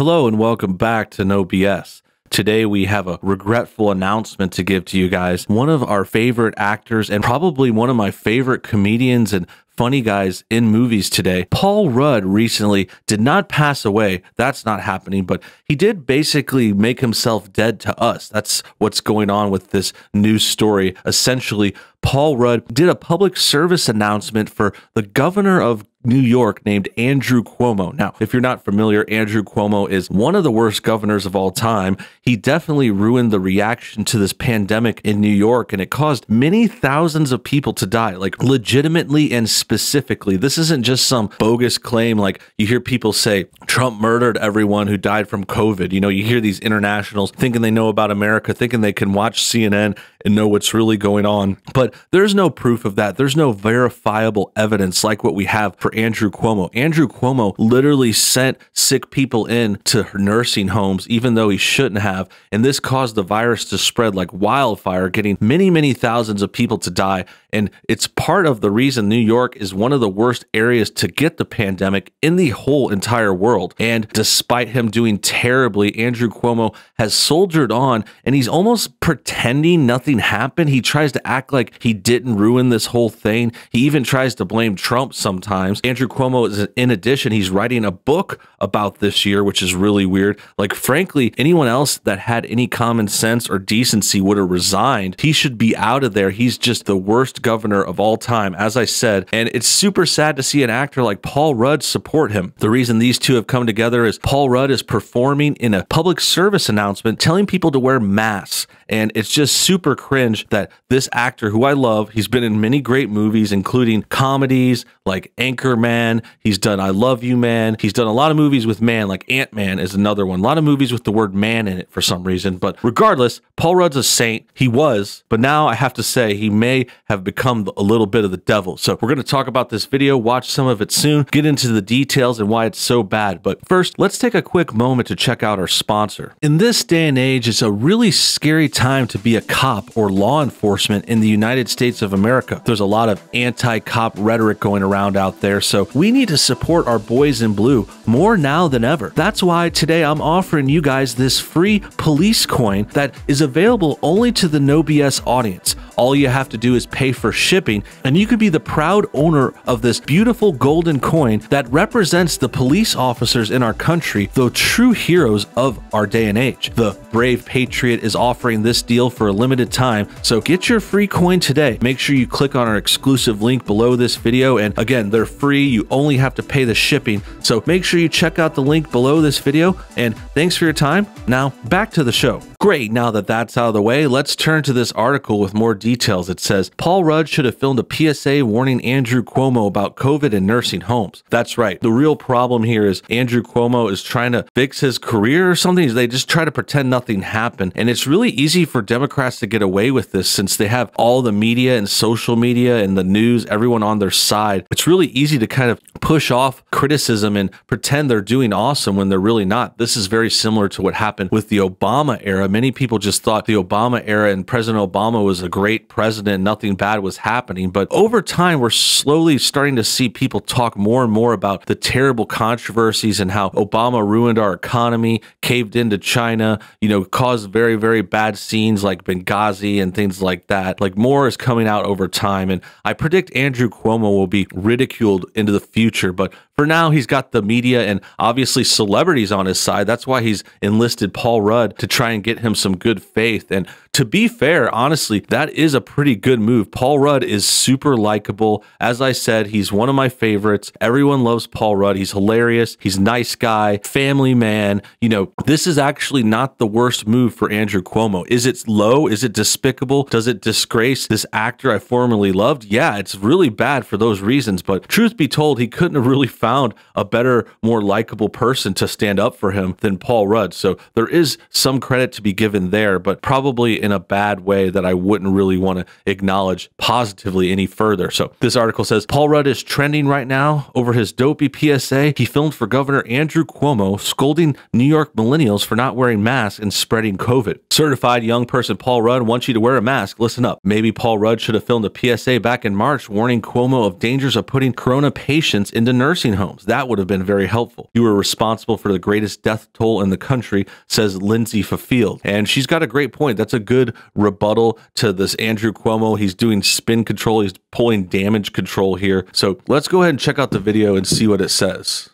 Hello and welcome back to NoBS. Today we have a regretful announcement to give to you guys. One of our favorite actors and probably one of my favorite comedians and funny guys in movies today, Paul Rudd, recently did not pass away. That's not happening, but he did basically make himself dead to us. That's what's going on with this news story. Essentially, Paul Rudd did a public service announcement for the governor of New York named Andrew Cuomo. Now, if you're not familiar, Andrew Cuomo is one of the worst governors of all time. He definitely ruined the reaction to this pandemic in New York, and it caused many thousands of people to die, like legitimately and specifically. This isn't just some bogus claim like you hear people say Trump murdered everyone who died from COVID. You know, you hear these internationals thinking they know about America, thinking they can watch CNN and know what's really going on. But there's no proof of that. There's no verifiable evidence like what we have for Andrew Cuomo. Andrew Cuomo literally sent sick people in to nursing homes, even though he shouldn't have. And this caused the virus to spread like wildfire, getting many, many thousands of people to die. And it's part of the reason New York is one of the worst areas to get the pandemic in the whole entire world. And despite him doing terribly, Andrew Cuomo has soldiered on, and he's almost pretending nothing happened. He tries to act like he didn't ruin this whole thing. He even tries to blame Trump sometimes. Andrew Cuomo is, in addition, he's writing a book about this year, which is really weird. Like, frankly, anyone else that had any common sense or decency would have resigned. He should be out of there. He's just the worst governor of all time, as I said, and it's super sad to see an actor like Paul Rudd support him. The reason these two have come together is Paul Rudd is performing in a public service announcement telling people to wear masks, and it's just super cringe that this actor, who I love, he's been in many great movies, including comedies like Anchorman, he's done I Love You Man, he's done a lot of movies with man, like Ant-Man is another one, a lot of movies with the word man in it for some reason, but regardless, Paul Rudd's a saint. He was, but now I have to say he may have become a little bit of the devil. So we're going to talk about this video, watch some of it soon, get into the details and why it's so bad. But first, let's take a quick moment to check out our sponsor. In this day and age, it's a really scary time to be a cop or law enforcement in the United States of America. There's a lot of anti-cop rhetoric going around out there, so we need to support our boys in blue more now than ever. That's why today I'm offering you guys this free police coin that is available only to the NoBS audience. All you have to do is pay for shipping, and you could be the proud owner of this beautiful golden coin that represents the police officers in our country, the true heroes of our day and age. The Brave Patriot is offering this deal for a limited time, so get your free coin today. Make sure you click on our exclusive link below this video, and again, they're free. You only have to pay the shipping, so make sure you check out the link below this video, and thanks for your time. Now, back to the show. Great, now that that's out of the way, let's turn to this article with more details. It says, Paul Rudd should have filmed a PSA warning Andrew Cuomo about COVID in nursing homes. That's right. The real problem here is Andrew Cuomo is trying to fix his career or something. They just try to pretend nothing happened. And it's really easy for Democrats to get away with this since they have all the media and social media and the news, everyone on their side. It's really easy to kind of push off criticism and pretend they're doing awesome when they're really not. This is very similar to what happened with the Obama era. Many people just thought the Obama era and President Obama was a great president, nothing bad was happening. But over time, we're slowly starting to see people talk more and more about the terrible controversies and how Obama ruined our economy, caved into China, you know, caused very, very bad scenes like Benghazi and things like that. Like, more is coming out over time. And I predict Andrew Cuomo will be ridiculed into the future. But for now, he's got the media and obviously celebrities on his side. That's why he's enlisted Paul Rudd to try and get him some good faith. And to be fair, honestly, that is a pretty good move. Paul Rudd is super likable. As I said, he's one of my favorites. Everyone loves Paul Rudd. He's hilarious. He's a nice guy, family man. You know, this is actually not the worst move for Andrew Cuomo. Is it low? Is it despicable? Does it disgrace this actor I formerly loved? Yeah, it's really bad for those reasons. But truth be told, he couldn't have really found a better, more likable person to stand up for him than Paul Rudd. So there is some credit to be given there, but probably in a bad way that I wouldn't really want to acknowledge positively any further. So this article says, Paul Rudd is trending right now over his dopey PSA he filmed for Governor Andrew Cuomo, scolding New York millennials for not wearing masks and spreading COVID. Certified young person Paul Rudd wants you to wear a mask. Listen up. Maybe Paul Rudd should have filmed a PSA back in March warning Cuomo of dangers of putting corona patients into nursing nursing homes. That would have been very helpful. You were responsible for the greatest death toll in the country, says Lindsay Fifield. And she's got a great point. That's a good rebuttal to this Andrew Cuomo. He's doing spin control. He's pulling damage control here. So let's go ahead and check out the video and see what it says.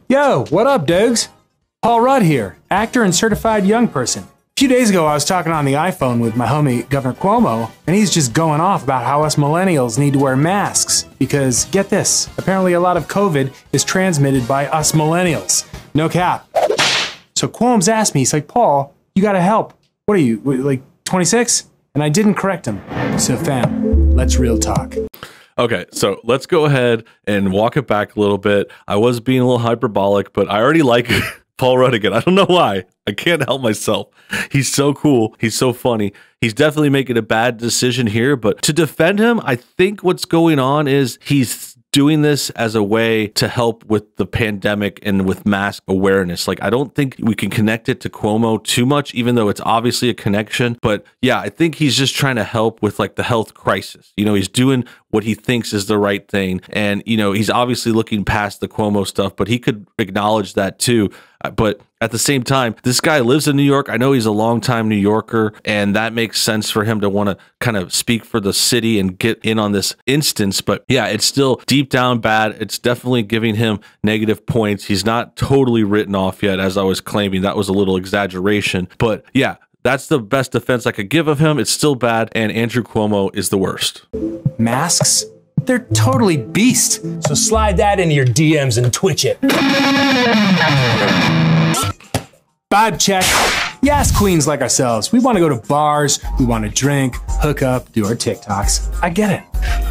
Yo, what up, Dogs? Paul Rudd here, actor and certified young person. A few days ago, I was talking on the iPhone with my homie, Governor Cuomo, and he's just going off about how us millennials need to wear masks because, get this, apparently a lot of COVID is transmitted by us millennials. No cap. So Cuomo's asked me, he's like, Paul, you gotta help. What are you, like 26? And I didn't correct him. So fam, let's real talk. Okay, so let's go ahead and walk it back a little bit. I was being a little hyperbolic, but I already like Paul Rudd again. I don't know why. I can't help myself. He's so cool. He's so funny. He's definitely making a bad decision here, but to defend him, I think what's going on is he's doing this as a way to help with the pandemic and with mask awareness. Like, I don't think we can connect it to Cuomo too much, even though it's obviously a connection. But yeah, I think he's just trying to help with like the health crisis. You know, he's doing what he thinks is the right thing. And, you know, he's obviously looking past the Cuomo stuff, but he could acknowledge that too. But at the same time, this guy lives in New York. I know he's a longtime New Yorker, and that makes sense for him to want to kind of speak for the city and get in on this instance. But yeah, it's still deep down bad. It's definitely giving him negative points. He's not totally written off yet, as I was claiming. That was a little exaggeration. But yeah, that's the best defense I could give of him. It's still bad, and Andrew Cuomo is the worst. Masks? They're totally beast. So slide that into your DMs and twitch it. Vibe check. Yes, queens like ourselves. We want to go to bars, we want to drink, hook up, do our TikToks. I get it.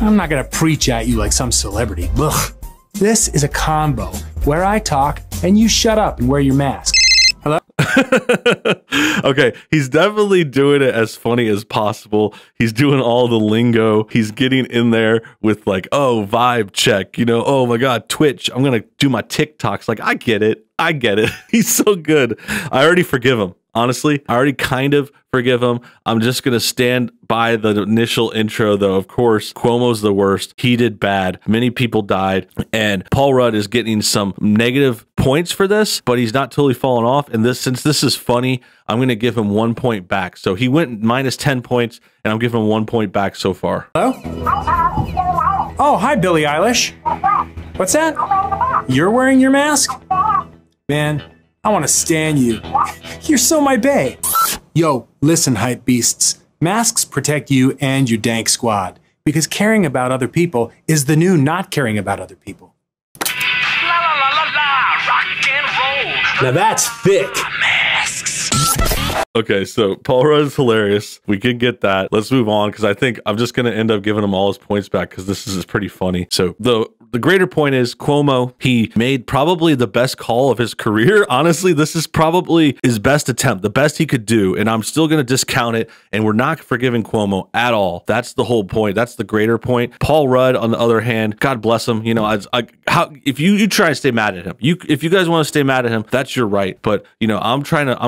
I'm not going to preach at you like some celebrity. Ugh. This is a combo where I talk and you shut up and wear your mask. Hello? Okay, he's definitely doing it as funny as possible. He's doing all the lingo. He's getting in there with like, oh, vibe check, you know, oh my God, Twitch. I'm going to do my TikToks. Like, I get it. I get it. He's so good. I already forgive him. Honestly, I already kind of forgive him. I'm just going to stand by the initial intro, though. Of course, Cuomo's the worst. He did bad. Many people died. And Paul Rudd is getting some negative points for this, but he's not totally falling off. And since this is funny, I'm going to give him 1 point back. So he went minus 10 points, and I'm giving him 1 point back so far. Hello? Oh, hi, Billie Eilish. What's that? You're wearing your mask? Man, I want to stan you. You're so my bae. Yo, listen, hype beasts. Masks protect you and your dank squad, because caring about other people is the new not caring about other people. La la la la la, rock and roll. Now that's thick. Masks. Okay, so Paul Rudd is hilarious. We could get that. Let's move on, because I think I'm just going to end up giving him all his points back, because this is pretty funny. So the greater point is Cuomo, he made probably the best call of his career. Honestly, this is probably his best attempt, the best he could do. And I'm still going to discount it. And we're not forgiving Cuomo at all. That's the whole point. That's the greater point. Paul Rudd, on the other hand, God bless him. You know, if you try to stay mad at him, if you guys want to stay mad at him, that's your right. But, you know, I'm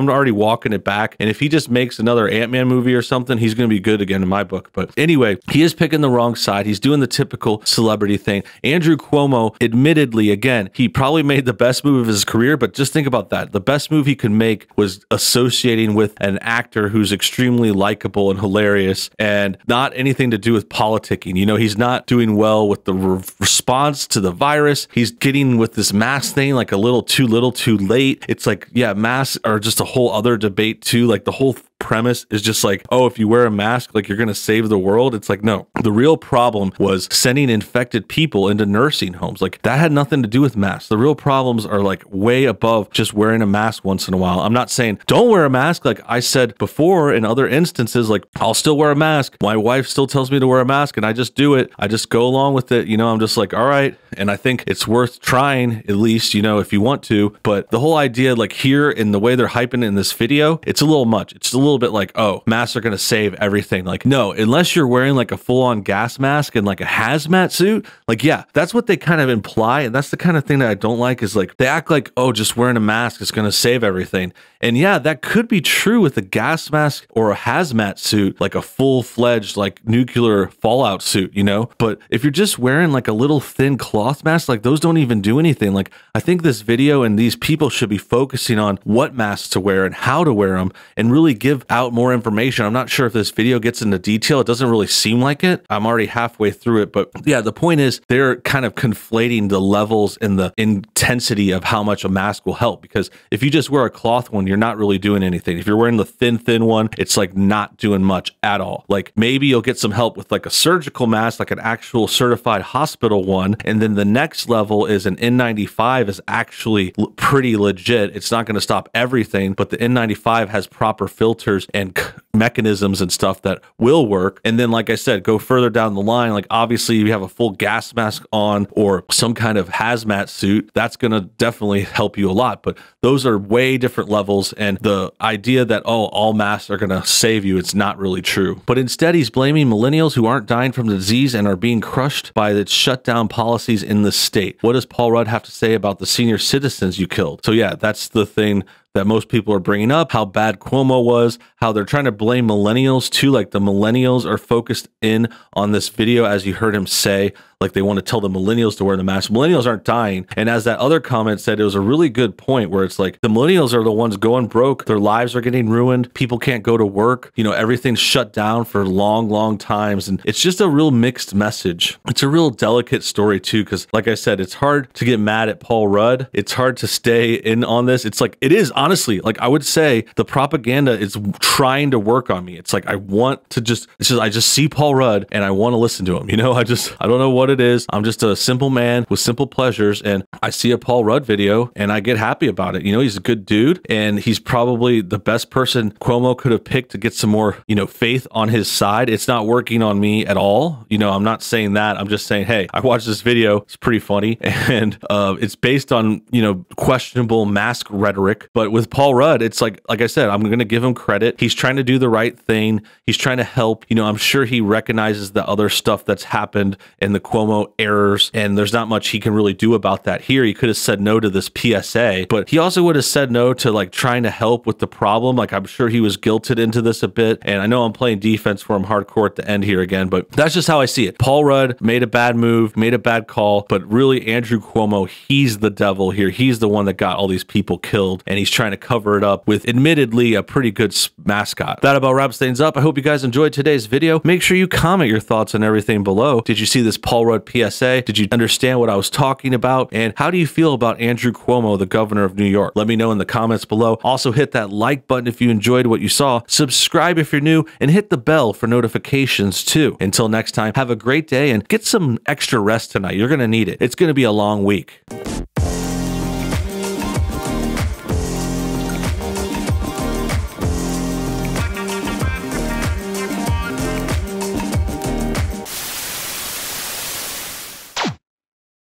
already walking it back. And if he just makes another Ant-Man movie or something, he's going to be good again in my book. But anyway, he is picking the wrong side. He's doing the typical celebrity thing. Andrew Cuomo, admittedly, again, he probably made the best move of his career, but just think about that. The best move he could make was associating with an actor who's extremely likable and hilarious and not anything to do with politicking. You know, he's not doing well with the response to the virus. He's getting with this mask thing like a little too late. It's like, yeah, masks are just a whole other debate too. Like the whole premise is just like, oh, if you wear a mask, like you're going to save the world. It's like, no, the real problem was sending infected people into nursing homes. Like that had nothing to do with masks. The real problems are like way above just wearing a mask once in a while. I'm not saying don't wear a mask. Like I said before in other instances, like I'll still wear a mask. My wife still tells me to wear a mask and I just do it. I just go along with it. You know, I'm just like, all right. And I think it's worth trying at least, you know, if you want to. But the whole idea, like here in the way they're hyping it in this video, it's a little much. It's a little little bit like, oh, masks are going to save everything. Like, no, unless you're wearing like a full-on gas mask and like a hazmat suit, like, yeah, that's what they kind of imply. And that's the kind of thing that I don't like, is like they act like, oh, just wearing a mask is going to save everything. And yeah, that could be true with a gas mask or a hazmat suit, like a full-fledged like nuclear fallout suit, you know? But if you're just wearing like a little thin cloth mask, like those don't even do anything. Like, I think this video and these people should be focusing on what masks to wear and how to wear them and really give out more information. I'm not sure if this video gets into detail. It doesn't really seem like it. I'm already halfway through it, but yeah, the point is they're kind of conflating the levels and the intensity of how much a mask will help, because if you just wear a cloth one, you're not really doing anything. If you're wearing the thin one, it's like not doing much at all. Like maybe you'll get some help with like a surgical mask, like an actual certified hospital one. And then the next level is an N95 is actually pretty legit. It's not going to stop everything, but the N95 has proper filters and mechanisms and stuff that will work. And then, like I said, go further down the line, like obviously you have a full gas mask on or some kind of hazmat suit, that's going to definitely help you a lot. But those are way different levels. And the idea that, oh, all masks are going to save you, it's not really true. But instead, he's blaming millennials who aren't dying from the disease and are being crushed by the shutdown policies in the state. What does Paul Rudd have to say about the senior citizens you killed? So yeah, that's the thing that most people are bringing up, how bad Cuomo was, how they're trying to blame millennials too. Like the millennials are focused in on this video, as you heard him say, like they want to tell the millennials to wear the mask. Millennials aren't dying. And as that other comment said, it was a really good point where it's like the millennials are the ones going broke. Their lives are getting ruined. People can't go to work. You know, everything's shut down for long times. And it's just a real mixed message. It's a real delicate story too, because like I said, it's hard to get mad at Paul Rudd. It's hard to stay in on this. It's like, it is honestly, like I would say the propaganda is trying to work on me. It's like, I want to just, it's just, I just see Paul Rudd and I want to listen to him. You know, I don't know what it is. I'm just a simple man with simple pleasures, and I see a Paul Rudd video and I get happy about it. You know, he's a good dude and he's probably the best person Cuomo could have picked to get some more, you know, faith on his side. It's not working on me at all. You know, I'm not saying that. I'm just saying, hey, I watched this video. It's pretty funny. And it's based on, you know, questionable mask rhetoric. But with Paul Rudd, it's like I said, I'm going to give him credit. He's trying to do the right thing. He's trying to help. You know, I'm sure he recognizes the other stuff that's happened in the Cuomo errors, and there's not much he can really do about that here. He could have said no to this PSA, but he also would have said no to like trying to help with the problem. Like I'm sure he was guilted into this a bit, and I know I'm playing defense for him hardcore at the end here again, but that's just how I see it. Paul Rudd made a bad move, made a bad call, but really Andrew Cuomo, he's the devil here. He's the one that got all these people killed, and he's trying to cover it up with admittedly a pretty good mascot. That about wraps things up. I hope you guys enjoyed today's video. Make sure you comment your thoughts on everything below. Did you see this Paul Rudd PSA? Did you understand what I was talking about? And how do you feel about Andrew Cuomo, the governor of New York? Let me know in the comments below. Also hit that like button if you enjoyed what you saw. Subscribe if you're new, and hit the bell for notifications too. Until next time, have a great day and get some extra rest tonight. You're going to need it. It's going to be a long week.